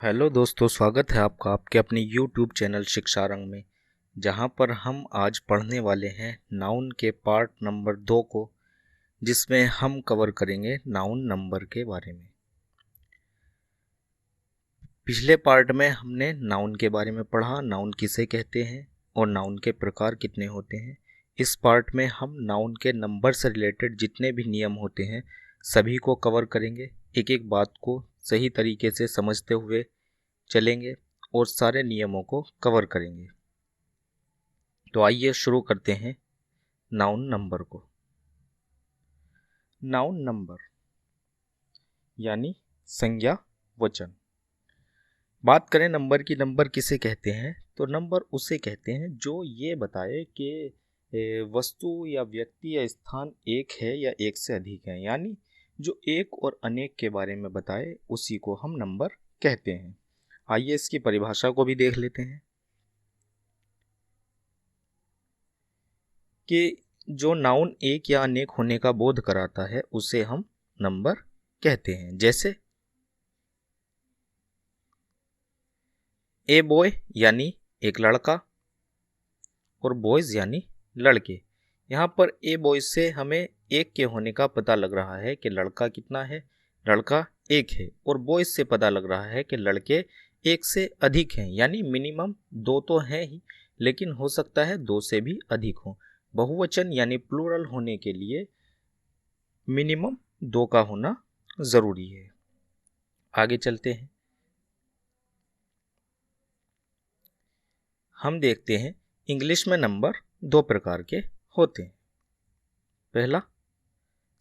Hello दोस्तों, स्वागत है आपका आपके अपने YouTube चैनल शिक्षा रंग में, जहां पर हम आज पढ़ने वाले हैं नाउन के पार्ट नंबर 2 को, जिसमें हम कवर करेंगे नाउन नंबर के बारे में। पिछले पार्ट में हमने नाउन के बारे में पढ़ा, नाउन किसे कहते हैं और नाउन के प्रकार कितने होते हैं। इस पार्ट में हम नाउन के नंबर से रिलेटेड जितने भी नियम होते हैं सभी को कवर करेंगे, एक एक बात को सही तरीके से समझते हुए चलेंगे और सारे नियमों को कवर करेंगे। तो आइए शुरू करते हैं नाउन नंबर को। नाउन नंबर यानी संज्ञा वचन। बात करें नंबर की, नंबर किसे कहते हैं तो नंबर उसे कहते हैं जो ये बताए कि वस्तु या व्यक्ति या स्थान एक है या एक से अधिक है, यानी जो एक और अनेक के बारे में बताए उसी को हम नंबर कहते हैं। आइए इसकी परिभाषा को भी देख लेते हैं कि जो नाउन एक या अनेक होने का बोध कराता है उसे हम नंबर कहते हैं। जैसे ए बॉय यानी एक लड़का और बॉयज यानी लड़के। यहाँ पर ए बॉय से हमें एक के होने का पता लग रहा है कि लड़का कितना है, लड़का एक है, और बॉयज से पता लग रहा है कि लड़के एक से अधिक हैं, यानी मिनिमम दो तो हैं ही, लेकिन हो सकता है दो से भी अधिक हो। बहुवचन यानी प्लूरल होने के लिए मिनिमम दो का होना जरूरी है। आगे चलते हैं, हम देखते हैं इंग्लिश में नंबर दो प्रकार के होते हैं। पहला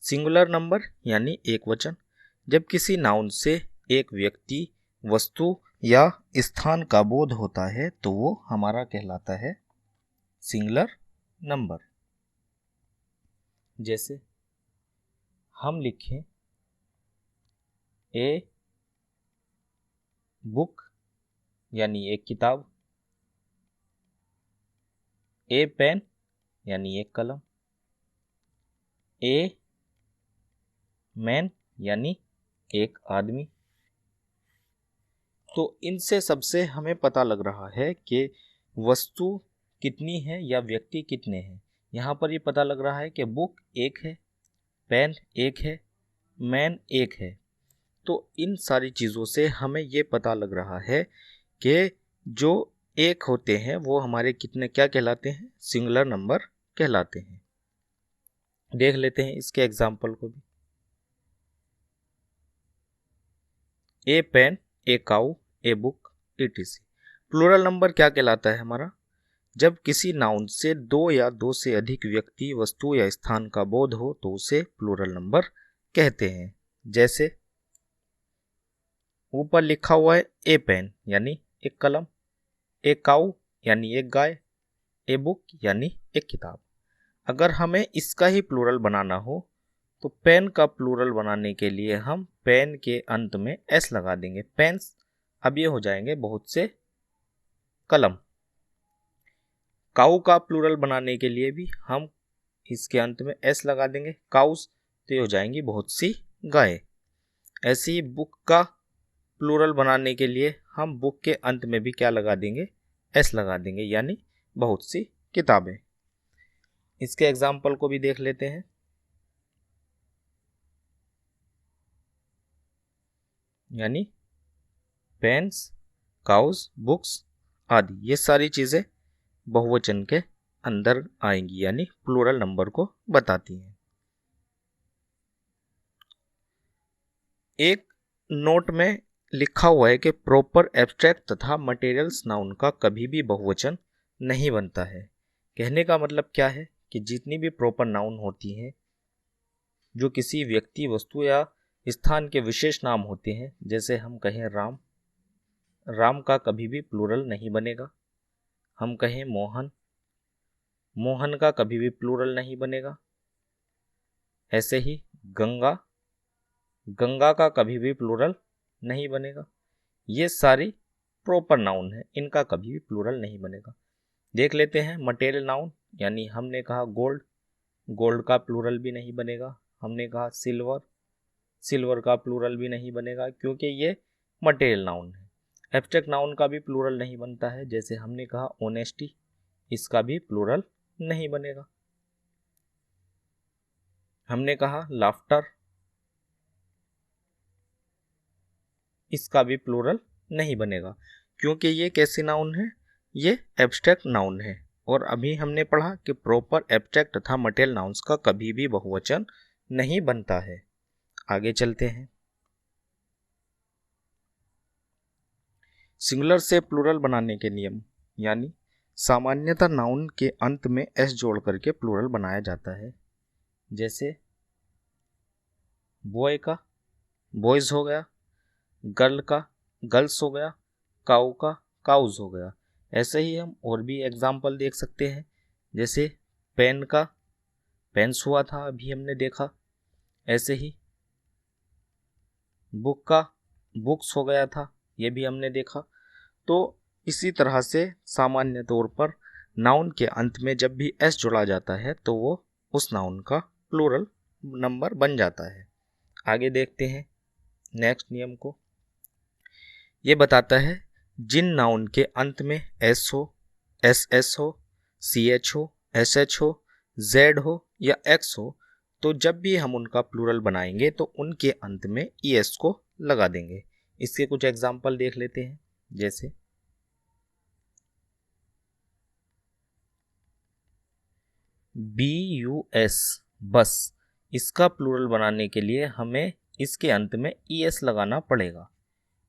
सिंगुलर नंबर यानी एक वचन। जब किसी नाउन से एक व्यक्ति, वस्तु या स्थान का बोध होता है तो वो हमारा कहलाता है सिंगुलर नंबर। जैसे हम लिखें ए बुक यानी एक किताब, ए पेन यानी एक कलम, ए मैन यानी एक आदमी। तो इनसे सबसे हमें पता लग रहा है कि वस्तु कितनी है या व्यक्ति कितने हैं। यहाँ पर ये पता लग रहा है कि बुक एक है, पेन एक है, मैन एक है। तो इन सारी चीज़ों से हमें ये पता लग रहा है कि जो एक होते हैं वो हमारे कितने क्या कहलाते हैं, सिंगुलर नंबर कहलाते हैं। देख लेते हैं इसके एग्जाम्पल को भी। A pen, a cow, a book, etc। Plural number क्या कहलाता है हमारा, जब किसी नाउन से दो या दो से अधिक व्यक्ति, वस्तु या स्थान का बोध हो तो उसे प्लूरल नंबर कहते हैं। जैसे ऊपर लिखा हुआ है ए पेन यानी एक कलम, ए काऊ यानी एक गाय, ए बुक यानी एक किताब। अगर हमें इसका ही प्लूरल बनाना हो तो पेन का प्लूरल बनाने के लिए हम पेन के अंत में एस लगा देंगे, पेन्स। अब ये हो जाएंगे बहुत से कलम। काऊ का प्लूरल बनाने के लिए भी हम इसके अंत में एस लगा देंगे, काउस, तो ये हो जाएंगी बहुत सी गाय। ऐसे ही बुक का प्लूरल बनाने के लिए हम बुक के अंत में भी क्या लगा देंगे, एस लगा देंगे, यानी बहुत सी किताबें। इसके एग्जाम्पल को भी देख लेते हैं। यानी पेन्स, काउस, बुक्स आदि ये सारी चीजें बहुवचन के अंदर आएंगी, यानी प्लूरल नंबर को बताती हैं। एक नोट में लिखा हुआ है कि प्रॉपर एब्स्ट्रैक्ट तथा मटेरियल्स नाउन का कभी भी बहुवचन नहीं बनता है। कहने का मतलब क्या है कि जितनी भी प्रॉपर नाउन होती हैं, जो किसी व्यक्ति, वस्तु या स्थान के विशेष नाम होते हैं, जैसे हम कहें राम, राम का कभी भी प्लूरल नहीं बनेगा। हम कहें मोहन, मोहन का कभी भी प्लूरल नहीं बनेगा। ऐसे ही गंगा, गंगा का कभी भी प्लूरल नहीं बनेगा। ये सारी प्रॉपर नाउन है, इनका कभी भी प्लूरल नहीं बनेगा। देख लेते हैं मटेरियल नाउन, यानी हमने कहा गोल्ड, गोल्ड का प्लूरल भी नहीं बनेगा। हमने कहा सिल्वर, सिल्वर का प्लूरल भी नहीं बनेगा, क्योंकि ये मटेरियल नाउन है। एब्स्ट्रैक्ट नाउन का भी प्लूरल नहीं बनता है, जैसे हमने कहा ऑनेस्टी, इसका भी प्लूरल नहीं बनेगा। हमने कहा लाफ्टर, इसका भी प्लूरल नहीं बनेगा, क्योंकि ये कैसे नाउन है, ये एब्स्ट्रैक्ट नाउन है। और अभी हमने पढ़ा कि प्रॉपर एब्स्ट्रैक्ट तथा मटेरियल नाउन्स का कभी भी बहुवचन नहीं बनता है। आगे चलते हैं। सिंगुलर से प्लूरल बनाने के नियम, यानी सामान्यतः नाउन के अंत में एस जोड़ करके प्लूरल बनाया जाता है। जैसे बॉय का बॉयज हो गया, गर्ल का गर्ल्स हो गया, काऊ का काउज हो गया। ऐसे ही हम और भी एग्जाम्पल देख सकते हैं, जैसे पेन का पेन्स हुआ था, अभी हमने देखा। ऐसे ही बुक का बुक्स हो गया था, ये भी हमने देखा। तो इसी तरह से सामान्य तौर पर नाउन के अंत में जब भी एस जोड़ा जाता है तो वो उस नाउन का प्लूरल नंबर बन जाता है। आगे देखते हैं नेक्स्ट नियम को। ये बताता है जिन नाउन के अंत में एस हो, एस हो, सी एच हो, एस एच हो, जेड हो या एक्स हो, तो जब भी हम उनका प्लूरल बनाएंगे तो उनके अंत में ई एस को लगा देंगे। इसके कुछ एग्जाम्पल देख लेते हैं। जैसे बी यू एस बस, इसका प्लूरल बनाने के लिए हमें इसके अंत में ई एस लगाना पड़ेगा,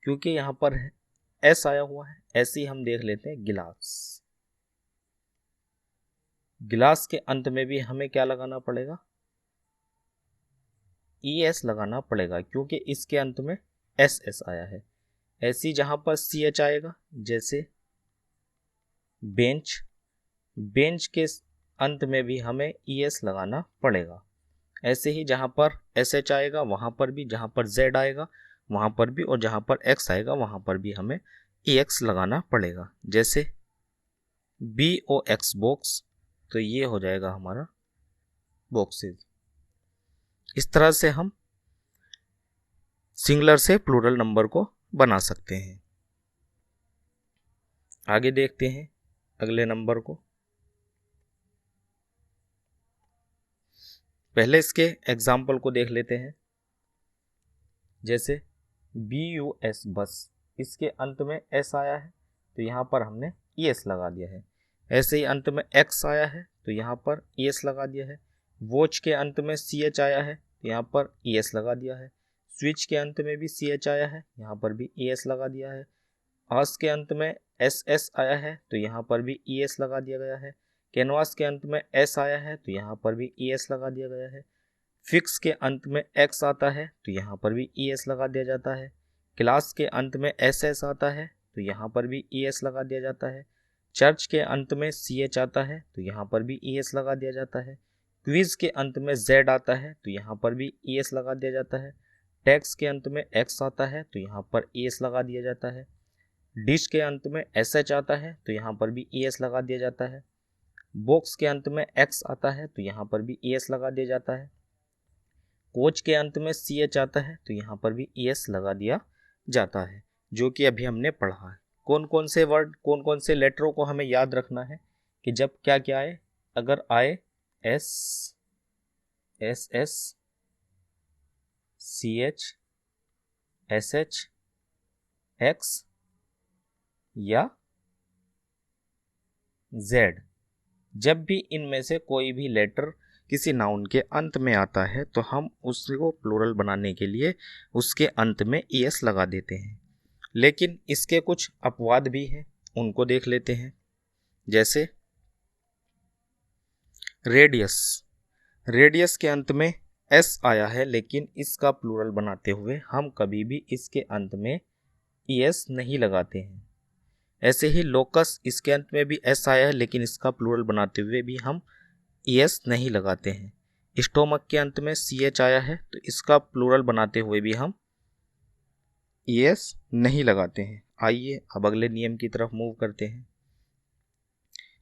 क्योंकि यहाँ पर एस आया हुआ है। ऐसे ही हम देख लेते हैं गिलास, गिलास के अंत में भी हमें क्या लगाना पड़ेगा, ई एस लगाना पड़ेगा, क्योंकि इसके अंत में एस एस आया है। ऐसे ही जहाँ पर सी एच आएगा, जैसे बेंच, बेंच के अंत में भी हमें ई एस लगाना पड़ेगा। ऐसे ही जहाँ पर एस एच आएगा वहाँ पर भी, जहाँ पर जेड आएगा वहाँ पर भी, और जहाँ पर एक्स आएगा वहाँ पर भी हमें ई एक्स लगाना पड़ेगा। जैसे बी ओ एक्स बॉक्स, तो ये हो जाएगा हमारा बॉक्सेस। इस तरह से हम सिंगुलर से प्लूरल नंबर को बना सकते हैं। आगे देखते हैं अगले नंबर को। पहले इसके एग्जाम्पल को देख लेते हैं। जैसे बी यू एस बस, इसके अंत में एस आया है तो यहाँ पर हमने ई एस लगा दिया है। ऐसे ही अंत में एक्स आया है तो यहाँ पर ई एस लगा दिया है। वॉच के अंत में सी एच आया है तो यहाँ पर ई एस लगा दिया है। स्विच के अंत में भी सी एच आया है, यहाँ पर भी ई एस लगा दिया है। आस के अंत में एस एस आया है तो यहाँ पर भी ई एस लगा दिया गया है। कैनवास के अंत में एस आया है तो यहाँ पर भी ई एस लगा दिया गया है। फिक्स के अंत में एक्स आता है तो यहाँ पर भी ई एस लगा दिया जाता है। क्लास के अंत में एस एस आता है तो यहाँ पर भी ई एस लगा दिया जाता है। चर्च के अंत में सी एच आता है तो यहाँ पर भी ई एस लगा दिया जाता है। क्विज के अंत में जेड आता है तो यहाँ पर भी ई एस लगा दिया जाता है। टैक्स के अंत में एक्स आता है तो यहाँ पर ई एस लगा दिया जाता है। डिश के अंत में एस एच आता है तो यहाँ पर भी ई एस लगा दिया जाता है। बॉक्स के अंत में एक्स आता है तो यहाँ पर भी ई एस लगा दिया जाता है। कोच के अंत में सी एच आता है तो यहाँ पर भी ई एस लगा दिया जाता है, जो कि अभी हमने पढ़ा है। कौन कौन से वर्ड, कौन कौन से लेटरों को हमें याद रखना है कि जब क्या क्या आए। अगर आए S S S, C H, S H, X या जेड, जब भी इनमें से कोई भी लेटर किसी नाउन के अंत में आता है तो हम उसको प्लूरल बनाने के लिए उसके अंत में ई एस लगा देते हैं। लेकिन इसके कुछ अपवाद भी हैं, उनको देख लेते हैं। जैसे रेडियस, रेडियस के अंत में एस आया है लेकिन इसका प्लूरल बनाते हुए हम कभी भी इसके अंत में ई एस नहीं लगाते हैं। ऐसे ही लोकस, इसके अंत में भी एस आया है लेकिन इसका प्लूरल बनाते हुए भी हम ई एस नहीं लगाते हैं। स्टोमक के अंत में सी एच आया है तो इसका प्लूरल बनाते हुए भी हम ई एस नहीं लगाते हैं। आइए अब अगले नियम की तरफ मूव करते हैं।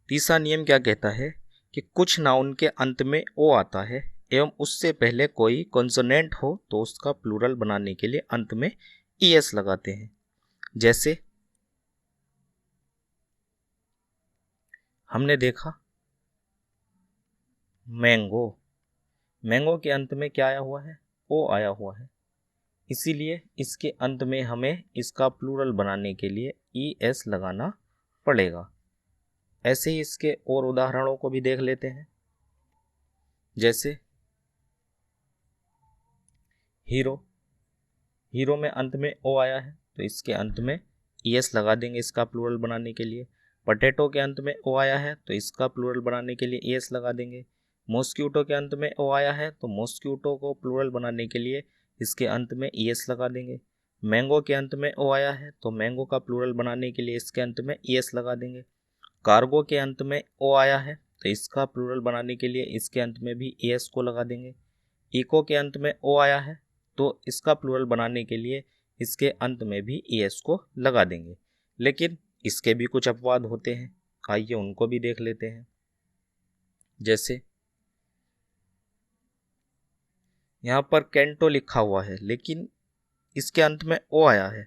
तीसरा नियम क्या कहता है कि कुछ नाउन के अंत में ओ आता है एवं उससे पहले कोई कॉन्सोनेंट हो तो उसका प्लूरल बनाने के लिए अंत में ई एस लगाते हैं। जैसे हमने देखा मैंगो, मैंगो के अंत में क्या आया हुआ है, ओ आया हुआ है, इसीलिए इसके अंत में हमें इसका प्लूरल बनाने के लिए ई एस लगाना पड़ेगा। ऐसे ही इसके और उदाहरणों को भी देख लेते हैं। जैसे हीरो, हीरो में अंत में ओ आया है तो इसके अंत में ई एस लगा देंगे इसका प्लूरल बनाने के लिए। पोटैटो के अंत में ओ आया है तो इसका प्लूरल बनाने के लिए ई एस लगा देंगे। मॉस्क्यूटो के अंत में ओ आया है तो मॉस्क्यूटो को प्लूरल बनाने के लिए इसके अंत में ई एस लगा देंगे। मैंगो के अंत में ओ आया है तो मैंगो का प्लूरल बनाने के लिए इसके अंत में ई एस लगा देंगे। कार्गो के अंत में ओ आया है तो इसका प्लूरल बनाने के लिए इसके अंत में भी ई एस को लगा देंगे। इको के अंत में ओ आया है तो इसका प्लूरल बनाने के लिए इसके अंत में भी ई एस को लगा देंगे। लेकिन इसके भी कुछ अपवाद होते हैं, आइए उनको भी देख लेते हैं। जैसे यहाँ पर कैंटो लिखा हुआ है लेकिन इसके अंत में ओ आया है,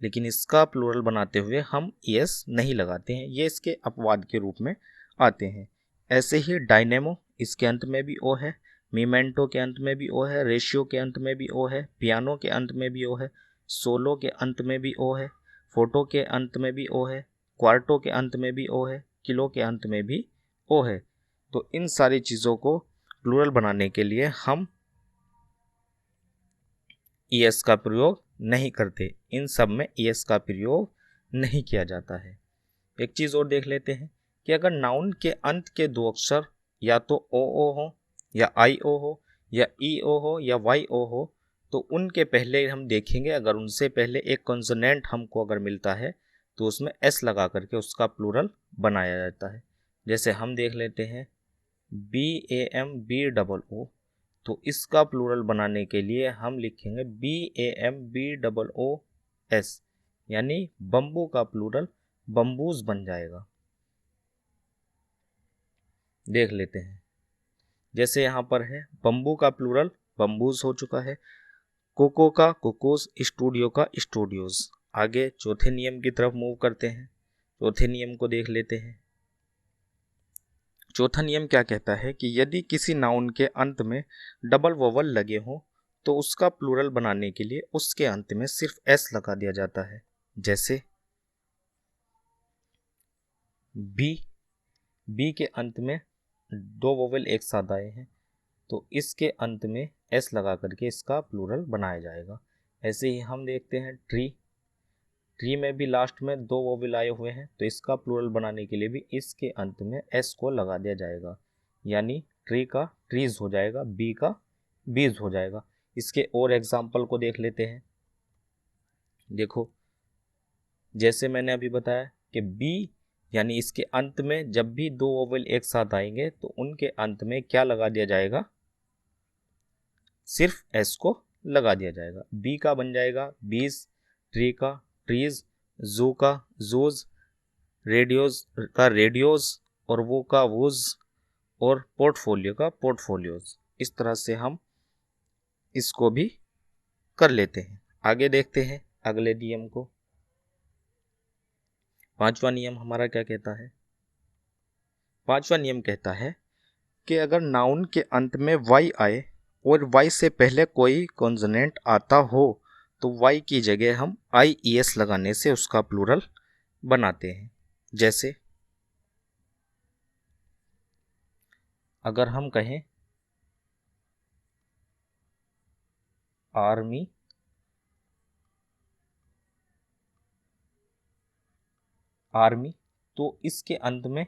लेकिन इसका प्लूरल बनाते हुए हम ई एस नहीं लगाते हैं, ये इसके अपवाद के रूप में आते हैं। ऐसे ही डायनेमो, इसके अंत में भी ओ है, मीमेंटो के अंत में भी ओ है, रेशियो के अंत में भी ओ है, पियानो के अंत में भी ओ है, सोलो के अंत में भी ओ है, फोटो के अंत में भी ओ है, क्वार्टो के अंत में भी ओ है, किलो के अंत में भी ओ है। तो इन सारी चीज़ों को प्लूरल बनाने के लिए हम ई एस का प्रयोग नहीं करते, इन सब में ई एस का प्रयोग नहीं किया जाता है। एक चीज़ और देख लेते हैं कि अगर नाउन के अंत के दो अक्षर या तो ओ हो या आई ओ हो या ई ओ हो या वाई ओ हो तो उनके पहले हम देखेंगे, अगर उनसे पहले एक कॉन्सोनेंट हमको अगर मिलता है तो उसमें एस लगा करके उसका प्लूरल बनाया जाता है। जैसे हम देख लेते हैं B A M B double O, तो इसका प्लूरल बनाने के लिए हम लिखेंगे B A M B double O S, यानी बम्बू का प्लूरल बम्बूज बन जाएगा। देख लेते हैं, जैसे यहाँ पर है बम्बू का प्लूरल बम्बूज हो चुका है, कोको का कोकोस, स्टूडियो का स्टूडियोज। आगे चौथे नियम की तरफ मूव करते हैं, चौथे नियम को देख लेते हैं। चौथा नियम क्या कहता है कि यदि किसी नाउन के अंत में डबल वोवल लगे हों तो उसका प्लूरल बनाने के लिए उसके अंत में सिर्फ एस लगा दिया जाता है। जैसे बी, बी के अंत में दो वोवल एक साथ आए हैं तो इसके अंत में एस लगा करके इसका प्लूरल बनाया जाएगा। ऐसे ही हम देखते हैं ट्री, ट्री में भी लास्ट में दो वोवल आए हुए हैं तो इसका प्लूरल बनाने के लिए भी इसके अंत में एस को लगा दिया जाएगा, यानी ट्री का ट्रीज हो जाएगा, बी का बीज हो जाएगा। इसके और एग्जाम्पल को देख लेते हैं। देखो जैसे मैंने अभी बताया कि बी यानी इसके अंत में जब भी दो वोवल एक साथ आएंगे तो उनके अंत में क्या लगा दिया जाएगा, सिर्फ एस को लगा दिया जाएगा। बी का बन जाएगा बीज, ट्री का ट्रीज, जू का जूज, रेडियोज का रेडियोज और वो का वूज और पोर्टफोलियो का पोर्टफोलियोज। इस तरह से हम इसको भी कर लेते हैं। आगे देखते हैं अगले नियम को। पांचवा नियम हमारा क्या कहता है, पांचवा नियम कहता है कि अगर नाउन के अंत में वाई आए और वाई से पहले कोई कॉन्सोनेंट आता हो तो वाई की जगह हम आई ई एस लगाने से उसका प्लूरल बनाते हैं। जैसे अगर हम कहें आर्मी, आर्मी तो इसके अंत में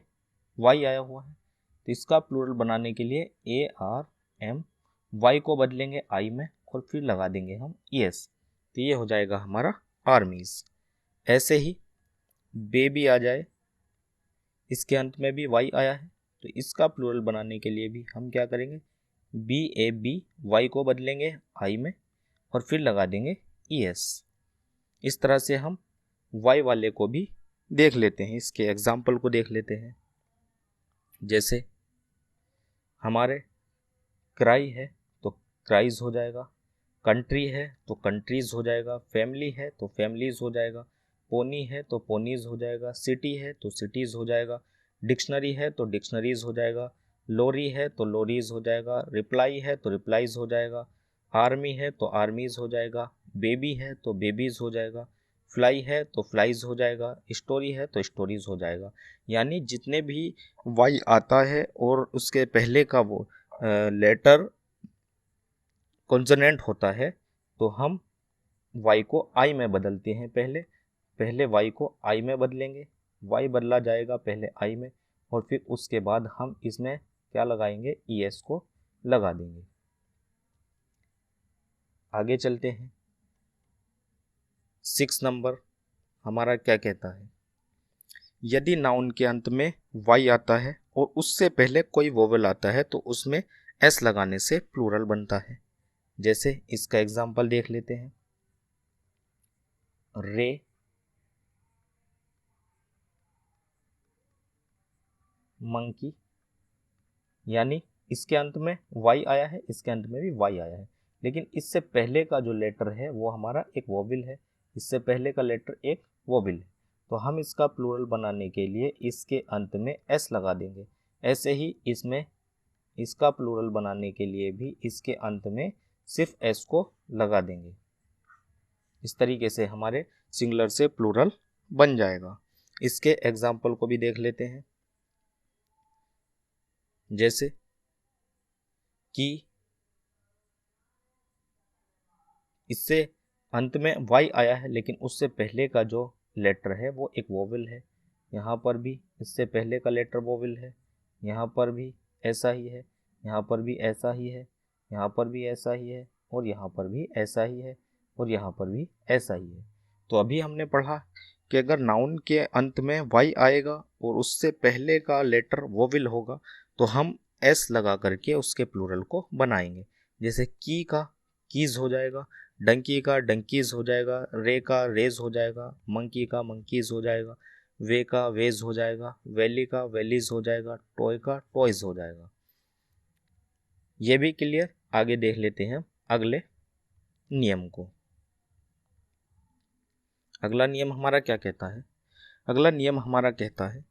वाई आया हुआ है तो इसका प्लूरल बनाने के लिए ए आर एम, वाई को बदलेंगे आई में और फिर लगा देंगे हम ई एस, तो ये हो जाएगा हमारा आर्मीज। ऐसे ही बेबी आ जाए, इसके अंत में भी वाई आया है तो इसका प्लूरल बनाने के लिए भी हम क्या करेंगे, बी ए बी, वाई को बदलेंगे आई में और फिर लगा देंगे ई एस। इस तरह से हम वाई वाले को भी देख लेते हैं, इसके एग्जाम्पल को देख लेते हैं। जैसे हमारे क्राई है तो क्राइज हो जाएगा, कंट्री है तो कंट्रीज हो जाएगा, फैमिली है तो फैमिलीज हो जाएगा, पोनी है तो पोनीज हो जाएगा, सिटी है तो सिटीज हो जाएगा, डिक्शनरी है तो डिक्शनरीज हो जाएगा, लोरी है तो लोरीज हो जाएगा, रिप्लाई है तो रिप्लाईज हो जाएगा, आर्मी है तो आर्मीज हो जाएगा, बेबी है तो बेबीज हो जाएगा, फ्लाई है तो फ्लाइज हो जाएगा, स्टोरी है तो स्टोरीज हो जाएगा। यानी जितने भी वाई आता है और उसके पहले का वो लेटर कॉन्सोनेंट होता है तो हम वाई को आई में बदलते हैं। पहले वाई को आई में बदलेंगे, वाई बदला जाएगा पहले आई में, और फिर उसके बाद हम इसमें क्या लगाएंगे, ई एस को लगा देंगे। आगे चलते हैं। 6 नंबर हमारा क्या कहता है, यदि नाउन के अंत में वाई आता है और उससे पहले कोई वोवेल आता है तो उसमें एस लगाने से प्लूरल बनता है। जैसे इसका एग्जाम्पल देख लेते हैं, रे, मंकी, यानी इसके अंत में वाई आया है, इसके अंत में भी वाई आया है, लेकिन इससे पहले का जो लेटर है वो हमारा एक वोवेल है, इससे पहले का लेटर एक वोवेल है, तो हम इसका प्लूरल बनाने के लिए इसके अंत में एस लगा देंगे। ऐसे ही इसमें इसका प्लूरल बनाने के लिए भी इसके अंत में सिर्फ एस को लगा देंगे। इस तरीके से हमारे सिंगुलर से प्लूरल बन जाएगा। इसके एग्जाम्पल को भी देख लेते हैं। जैसे कि इससे अंत में वाई आया है लेकिन उससे पहले का जो लेटर है वो एक वोवेल है, यहाँ पर भी इससे पहले का लेटर वोवेल है, यहाँ पर भी ऐसा ही है, यहाँ पर भी ऐसा ही है, यहाँ पर भी ऐसा ही है, और यहाँ पर भी ऐसा ही है, और यहाँ पर भी ऐसा ही है। तो अभी हमने पढ़ा कि अगर नाउन के अंत में वाई आएगा और उससे पहले का लेटर वोवेल होगा तो हम एस लगा करके उसके प्लूरल को बनाएंगे। जैसे की का कीज हो जाएगा, डंकी का डंकीज हो जाएगा, रे का रेज हो जाएगा, मंकी का मंकीज हो जाएगा, वे का वेज हो जाएगा, वैली का वैलीज हो जाएगा, टॉय का टॉयज हो जाएगा। ये भी क्लियर। आगे देख लेते हैं अगले नियम को। अगला नियम हमारा क्या कहता है, अगला नियम हमारा कहता है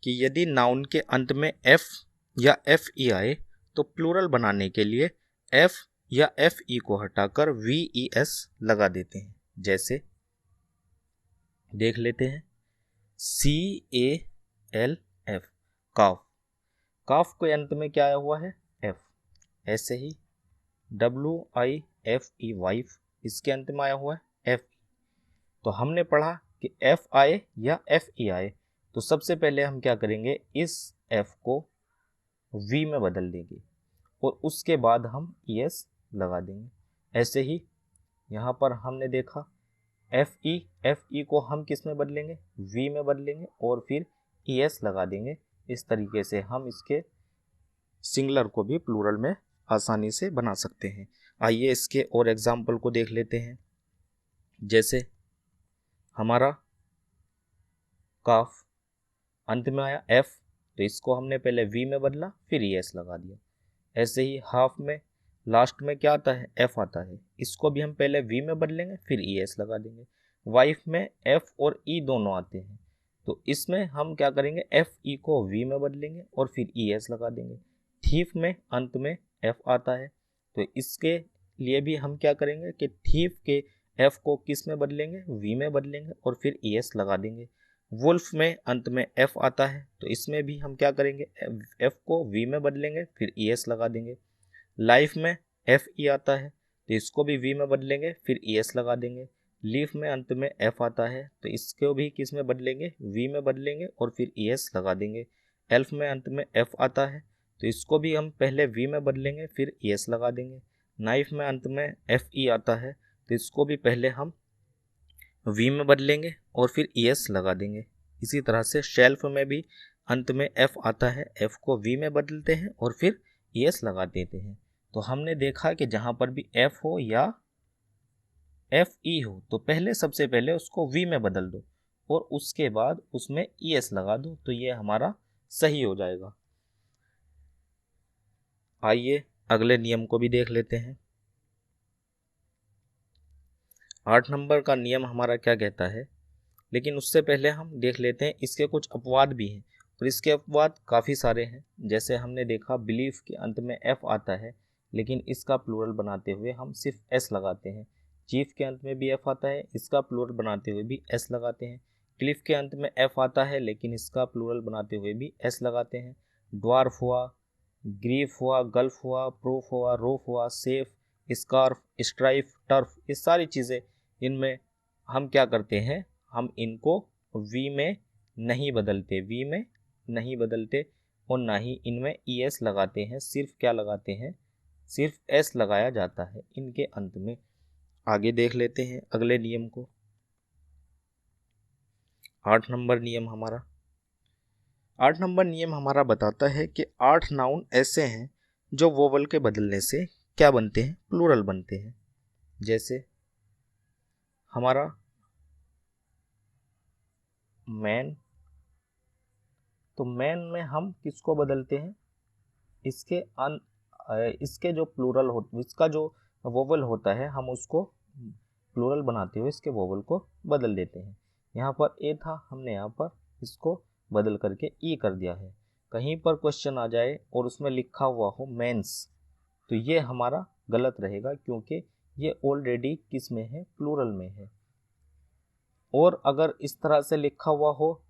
कि यदि नाउन के अंत में एफ या एफ ई आए तो प्लूरल बनाने के लिए एफ या एफ ई को हटाकर वी ई एस लगा देते हैं। जैसे देख लेते हैं, सी ए एल एफ, काफ, काफ के अंत में क्या आया हुआ है, एफ। ऐसे ही W I F E, wife, इसके अंत में आया हुआ है एफ। तो हमने पढ़ा कि एफ आए या एफ ई आए तो सबसे पहले हम क्या करेंगे, इस एफ को वी में बदल देंगे और उसके बाद हम ई एस लगा देंगे। ऐसे ही यहाँ पर हमने देखा एफ ई को हम किस में बदलेंगे, वी में बदलेंगे और फिर ई एस लगा देंगे। इस तरीके से हम इसके सिंगुलर को भी प्लूरल में आसानी से बना सकते हैं। आइए इसके और एग्जाम्पल को देख लेते हैं। जैसे हमारा काफ अंत में आया एफ, तो इसको हमने पहले वी में बदला फिर ई एस लगा दिया। ऐसे ही हाफ में लास्ट में क्या आता है, एफ आता है, इसको भी हम पहले वी में बदलेंगे फिर ई एस लगा देंगे। वाइफ में एफ और ई दोनों आते हैं तो इसमें हम क्या करेंगे, एफ ई को वी में बदलेंगे और फिर ई एस लगा देंगे। थीफ में अंत में एफ आता है तो इसके लिए भी हम क्या करेंगे कि थीफ के एफ को किस में बदलेंगे, वी में बदलेंगे और फिर ई एस लगा देंगे। वुल्फ में अंत में एफ आता है तो इसमें भी हम क्या करेंगे, एफ को वी में बदलेंगे फिर ई एस लगा देंगे। लाइफ में एफ ई आता है तो इसको भी वी में बदलेंगे फिर ई एस लगा देंगे। लीफ में अंत में एफ आता है तो इसको भी किस में बदलेंगे, वी में बदलेंगे और फिर ई एस लगा देंगे। एल्फ में अंत में एफ आता है तो इसको भी हम पहले वी में बदलेंगे फिर ई एस लगा देंगे। नाइफ में अंत में एफ ई आता है तो इसको भी पहले हम वी में बदलेंगे और फिर ई एस लगा देंगे। इसी तरह से शेल्फ में भी अंत में एफ आता है, एफ को वी में बदलते हैं और फिर ई एस लगा देते हैं। तो हमने देखा कि जहाँ पर भी एफ हो या एफ ई हो तो पहले सबसे पहले उसको वी में बदल दो और उसके बाद उसमें ई एस लगा दो तो ये हमारा सही हो जाएगा। आइए अगले नियम को भी देख लेते हैं। 8 नंबर का नियम हमारा क्या कहता है, लेकिन उससे पहले हम देख लेते हैं इसके कुछ अपवाद भी हैं। और इसके बाद काफ़ी सारे हैं, जैसे हमने देखा बिलीफ के अंत में एफ आता है, लेकिन इसका प्लूरल बनाते हुए हम सिर्फ एस लगाते हैं। चीफ के अंत में भी एफ आता है, इसका प्लूरल बनाते हुए भी एस लगाते हैं। क्लिफ के अंत में एफ आता है, लेकिन इसका प्लूरल बनाते हुए भी एस लगाते हैं। ड्वार्फ हुआ, ग्रीफ हुआ, गल्फ हुआ, प्रूफ हुआ, रोफ हुआ, सेफ, स्कार्फ, स्ट्राइफ, टर्फ, ये सारी चीज़ें, इनमें हम क्या करते हैं, हम इनको वी में नहीं बदलते, वी में नहीं बदलते और ना ही इनमें ई एस लगाते हैं, सिर्फ क्या लगाते हैं, सिर्फ एस लगाया जाता है इनके अंत में। आगे देख लेते हैं अगले नियम को। 8 नंबर नियम हमारा 8 नंबर नियम हमारा बताता है कि 8 नाउन ऐसे हैं जो वोवल के बदलने से क्या बनते हैं, प्लूरल बनते हैं। जैसे हमारा मैन, तो मैन में हम किसको बदलते हैं, इसके जो प्लूरल हो, इसका जो वोवल होता है हम उसको प्लूरल बनाते हुए इसके वोवल को बदल देते हैं। यहाँ पर ए था, हमने यहाँ पर इसको बदल करके ई कर दिया है। कहीं पर क्वेश्चन आ जाए और उसमें लिखा हुआ हो मेंस, तो ये हमारा गलत रहेगा, क्योंकि ये ऑलरेडी किस में है, प्लूरल में है। और अगर इस तरह से लिखा हुआ हो,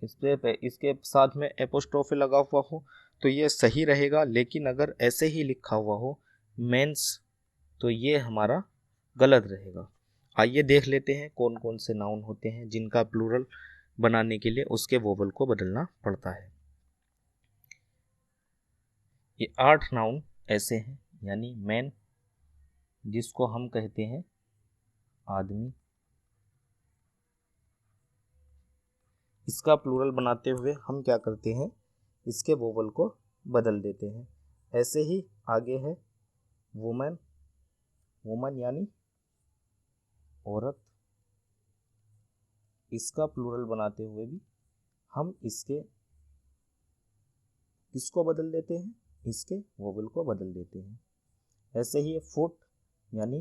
इसके साथ में एपोस्ट्रोफी लगा हुआ हो, तो ये सही रहेगा। लेकिन अगर ऐसे ही लिखा हुआ हो मेंस, तो ये हमारा गलत रहेगा। आइए देख लेते हैं कौन कौन से नाउन होते हैं जिनका प्लूरल बनाने के लिए उसके वोवल को बदलना पड़ता है। ये 8 नाउन ऐसे हैं, यानी मैन, जिसको हम कहते हैं आदमी, इसका प्लूरल बनाते हुए हम क्या करते हैं, इसके वोवल को बदल देते हैं। ऐसे ही आगे है वुमेन, वुमन यानी औरत, इसका प्लूरल बनाते हुए भी हम किसको बदल देते हैं, इसके वोवल को बदल देते हैं। ऐसे ही फुट यानी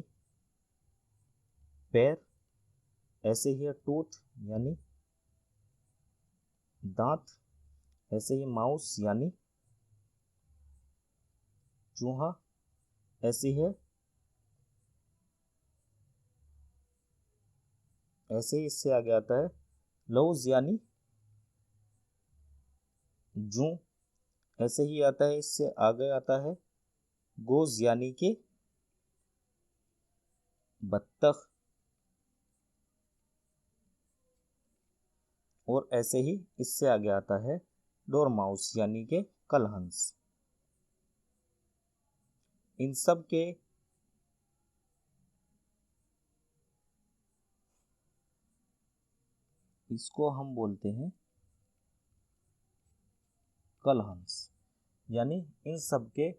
पैर, ऐसे ही टूथ यानी दांत, ऐसे ही माउस यानी चूहा, ऐसे ही इससे आगे आता है लौज यानी जू, ऐसे ही आता है, इससे आगे आता है गोज यानी कि बत्तख, और ऐसे ही इससे आगे आता है डोरमाउस यानी कि कलहंस। इन सब के इसको हम बोलते हैं कलहंस। यानी इन सब के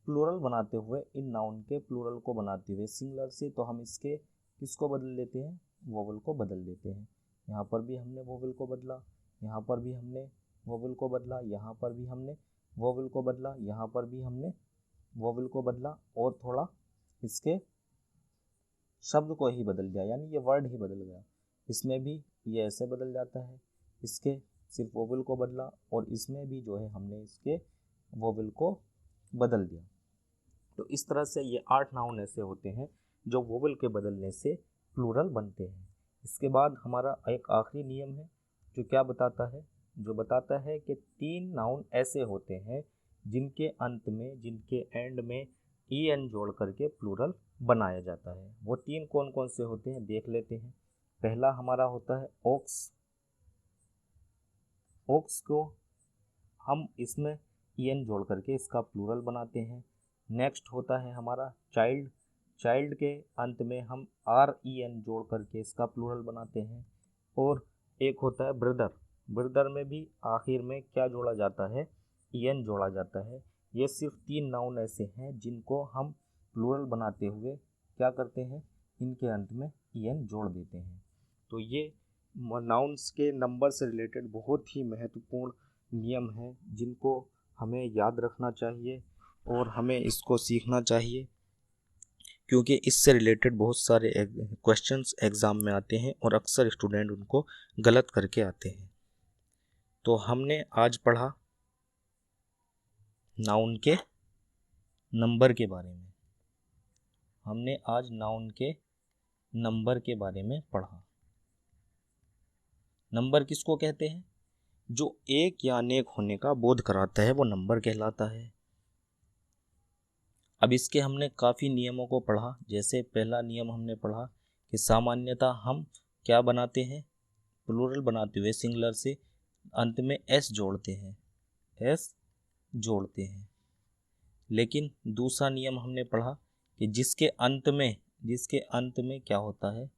प्लूरल बनाते हुए, इन नाउन के प्लूरल को बनाते हुए सिंगुलर से, तो हम इसके किसको बदल देते हैं, वोवल को बदल देते हैं। यहाँ पर भी हमने वोवल को बदला, यहाँ पर भी हमने वोवल को बदला, यहाँ पर भी हमने वोवल को बदला, यहाँ पर भी हमने वोवल को बदला, और थोड़ा इसके शब्द को ही बदल दिया, यानी ये वर्ड ही बदल गया। इसमें भी ये ऐसे बदल जाता है, इसके सिर्फ वोवल को बदला, और इसमें भी जो है हमने इसके वोवल को बदल दिया। तो इस तरह से ये 8 नाउन ऐसे होते हैं जो वोवल के बदलने से प्लूरल बनते हैं। इसके बाद हमारा एक आखिरी नियम है जो क्या बताता है, जो बताता है कि 3 नाउन ऐसे होते हैं जिनके अंत में, जिनके एंड में ई एन जोड़ करके प्लूरल बनाया जाता है। वो 3 कौन कौन से होते हैं देख लेते हैं। पहला हमारा होता है ओक्स, ओक्स को हम इसमें ई एन जोड़ करके इसका प्लूरल बनाते हैं। नेक्स्ट होता है हमारा चाइल्ड, चाइल्ड के अंत में हम आर ई एन जोड़ करके इसका प्लूरल बनाते हैं। और एक होता है ब्रदर, ब्रदर में भी आखिर में क्या जोड़ा जाता है, ई एन जोड़ा जाता है। ये सिर्फ 3 नाउन ऐसे हैं जिनको हम प्लूरल बनाते हुए क्या करते हैं, इनके अंत में ई एन जोड़ देते हैं। तो ये नाउन्स के नंबर से रिलेटेड बहुत ही महत्वपूर्ण नियम हैं जिनको हमें याद रखना चाहिए और हमें इसको सीखना चाहिए, क्योंकि इससे रिलेटेड बहुत सारे क्वेश्चंस एग्ज़ाम में आते हैं और अक्सर स्टूडेंट उनको गलत करके आते हैं। तो हमने आज पढ़ा नाउन के नंबर के बारे में। हमने आज नाउन के नंबर के बारे में पढ़ा। नंबर किसको कहते हैं? जो एक या अनेक होने का बोध कराता है वो नंबर कहलाता है। अब इसके हमने काफ़ी नियमों को पढ़ा। जैसे पहला नियम हमने पढ़ा कि सामान्यतः हम क्या बनाते हैं, प्लूरल बनाते हुए सिंगुलर से अंत में एस जोड़ते हैं, एस जोड़ते हैं। लेकिन दूसरा नियम हमने पढ़ा कि जिसके अंत में क्या होता है,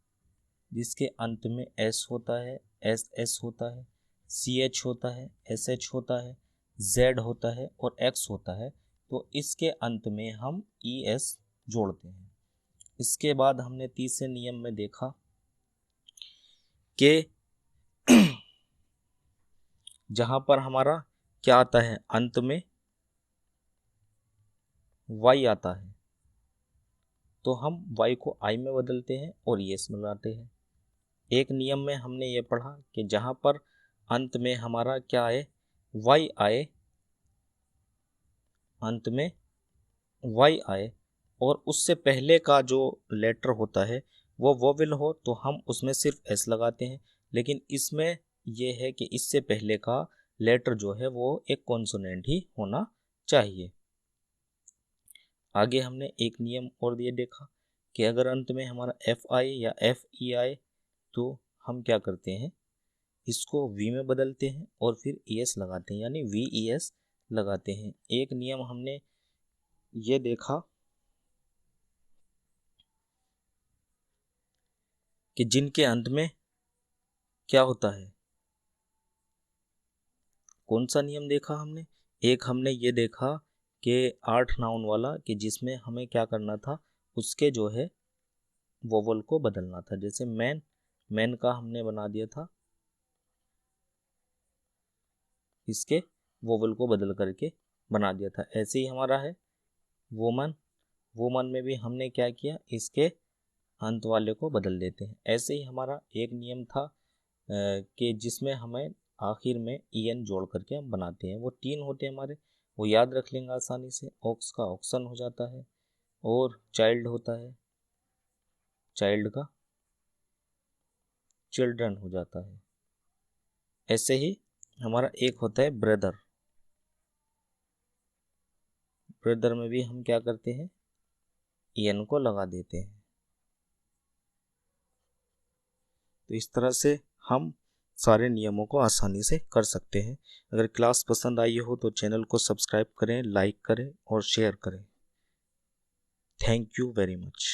जिसके अंत में एस होता है, एस एस होता है, सी एच होता है, एस एच होता है, जेड होता है और एक्स होता है, तो इसके अंत में हम ई एस जोड़ते हैं। इसके बाद हमने तीसरे नियम में देखा कि जहां पर हमारा क्या आता है, अंत में वाई आता है, तो हम वाई को आई में बदलते हैं और यस मिलाते हैं। एक नियम में हमने ये पढ़ा कि जहां पर अंत में हमारा क्या आए, वाई आए, अंत में वाई आए और उससे पहले का जो लेटर होता है वो वोवेल हो तो हम उसमें सिर्फ एस लगाते हैं। लेकिन इसमें यह है कि इससे पहले का लेटर जो है वो एक कॉन्सोनेंट ही होना चाहिए। आगे हमने एक नियम और ये देखा कि अगर अंत में हमारा एफ आए या एफ ई आए तो हम क्या करते हैं, इसको वी में बदलते हैं और फिर ई एस लगाते हैं, यानी वी ई एस लगाते हैं। एक नियम हमने ये देखा कि जिनके अंत में क्या होता है, कौन सा नियम देखा हमने? एक हमने ये देखा कि 8 नाउन वाला, कि जिसमें हमें क्या करना था, उसके जो है वोवल को बदलना था। जैसे मैन, मैन का हमने बना दिया था, इसके वोवल को बदल करके बना दिया था। ऐसे ही हमारा है वोमन, वोमन में भी हमने क्या किया, इसके अंत वाले को बदल देते हैं। ऐसे ही हमारा एक नियम था कि जिसमें हमें आखिर में ई एन जोड़ करके हम बनाते हैं। वो 3 होते हैं हमारे, वो याद रख लेंगे आसानी से। ऑक्स का ऑक्सन हो जाता है और चाइल्ड होता है, चाइल्ड का चिल्ड्रन हो जाता है। ऐसे ही हमारा एक होता है ब्रदर, ब्रदर में भी हम क्या करते हैं, ई एन को लगा देते हैं। तो इस तरह से हम सारे नियमों को आसानी से कर सकते हैं। अगर क्लास पसंद आई हो तो चैनल को सब्सक्राइब करें, लाइक करें और शेयर करें। Thank you very much.